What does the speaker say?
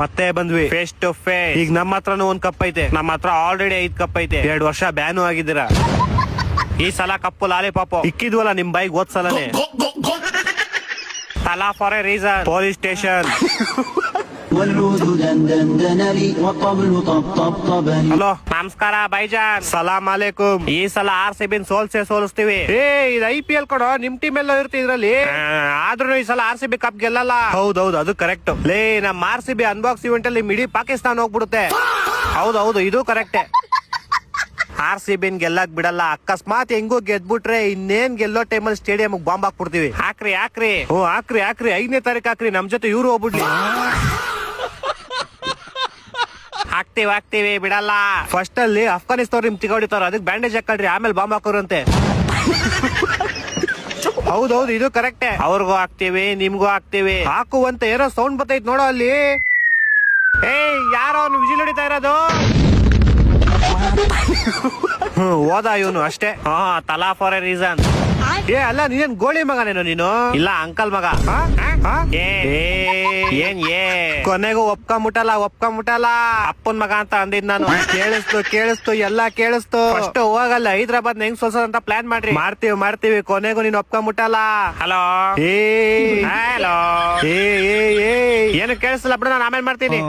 ಮತ್ತೆ ಬಂದ್ವಿ face to face. ಈಗ ನಮ್ಮ ಹತ್ರನೂ ಒಂದ್ ಕಪ್ ಐತೆ, ನಮ್ಮ ಹತ್ರ ಆಲ್ರೆಡಿ 5 ಕಪ್ ಐತೆ. 2 ವರ್ಷ ಬ್ಯಾನು ಆಗಿದ್ದೀರಾ. ಈ ಸಲ ಕಪ್ಪು ಲಾಲಿಪಾಪ್ ಇಕ್ಕಿದ್ವಲ್ಲ ನಿಮ್ ಬೈಕ್ ಓದ್ಸಲನೆ. ತಲಾ for A reason. Police station. Hello ನಮಸ್ಕಾರ ಬೈಜಾನ್. ಸಲಾಂ ಅಲೈಕುಂ. ಈ ಸಲ RCB ಸೋಲಿಸ್ತೀವಿ. ಇದು IPL ಕೊಡೋ, ನಿಮ್ ಟೀಮ್ ಎಲ್ಲ ಇರ್ತಿ ಇದ್ರಲ್ಲಿ. ಆದ್ರೂ ಈ ಸಲ RCB ಕಪ್ ಗೆಲ್ಲಲ್ಲ. ಹೌದೌದು, ಅದು ಕರೆಕ್ಟ್. ಲೇ ನಮ್ RCB ಅನ್ಬಾಕ್ಸ್ ಇವೆಂಟ್ ಅಲ್ಲಿ ಮಿಡಿ ಪಾಕಿಸ್ತಾನ ಹೋಗ್ಬಿಡುತ್ತೆ. ಹೌದೌದು, ಇದು ಕರೆಕ್ಟೇ. RCB ಗೆಲ್ಲಕ್ ಬಿಡಲ್ಲ. ಅಕಸ್ಮಾತ್ ಹೆಂಗೋ ಗೆದ್ಬಿಟ್ರೆ ಇನ್ನೇನ್ ಗೆಲ್ಲೋ ಟೈಮಲ್ಲಿ ಸ್ಟೇಡಿಯಂ ಬಾಂಬ್ ಹಾಕ್ಬಿಡ್ತೀವಿ. ಹಾಕ್ರಿ. ಹಾಕ್ರಿ 5ನೇ ತಾರೀಕು ಹಾಕ್ರಿ. ನಮ್ ಜೊತೆ ಇವ್ರು ಹೋಗ್ಬಿಡ್ಲಿ. ಹಾಕ್ತಿವಿ ಬಿಡಲ್ಲ. ಫಸ್ಟ್ ಅಲ್ಲಿ ಅಫ್ಘಾನಿಸ್ತಾನ ನಿಮ್ ತಿಗೋಡಿತಾರ, ಅದಕ್ಕೆ ಬ್ಯಾಂಡೇಜ್ ಹಾಕೊಳ್ರಿ, ಆಮೇಲೆ ಬಾಂಬ್ ಹಾಕೋರಂತೆ. ಹೌದೌದು, ಇದು ಕರೆಕ್ಟೇ. ಅವ್ರಿಗೂ ಹಾಕ್ತಿವಿ, ನಿಮ್ಗೂ ಹಾಕ್ತಿವಿ. ಹಾಕುವಂತ ಏನೋ ಸೌಂಡ್ ಬರ್ತೈತ್ ನೋಡೋ ಅಲ್ಲಿ. ಯಾರೋ ಅವ್ನು ವಿಜಿಲ್ ಹೊಡಿತಾ ಇರೋದು. ಹೋದ ಇವನು ಅಷ್ಟೇ. ತಲಾ ಫಾರ್ ಎ ರೀಸನ್. ಅಲ್ಲ ನೀನೇನ್ ಗೋಳಿ ಮಗನೇನೋ ನೀನು? ಇಲ್ಲ ಅಂಕಲ್ ಮಗ. ಕೊನೆಗೂ ಒಪ್ಕೊಂಬಿಟ್ಟಲ್ಲ. ಅಪ್ಪನ್ ಮಗ ಅಂತ ಅಂದಿದ್ ನಾನು. ಕೇಳಿಸ್ತು ಎಲ್ಲ ಕೇಳಿಸ್ತು. ಫಸ್ಟ್ ಹೋಗಲ್ಲ ಹೈದ್ರಾಬಾದ್ ಹೆಂಗ್ ಸೋಲ್ಸೋದಂತ ಪ್ಲಾನ್ ಮಾಡ್ತೀವಿ. ಕೊನೆಗೂ ನೀನ್ ಒಪ್ಕೊಂಬಿಟ್ಟಲ್ಲ. ಹಲೋ ಏನು ಕೇಳಿಸಲ್ಲ ಬಿಡು, ನಾನು ಆಮೇಲೆ ಮಾಡ್ತೀನಿ.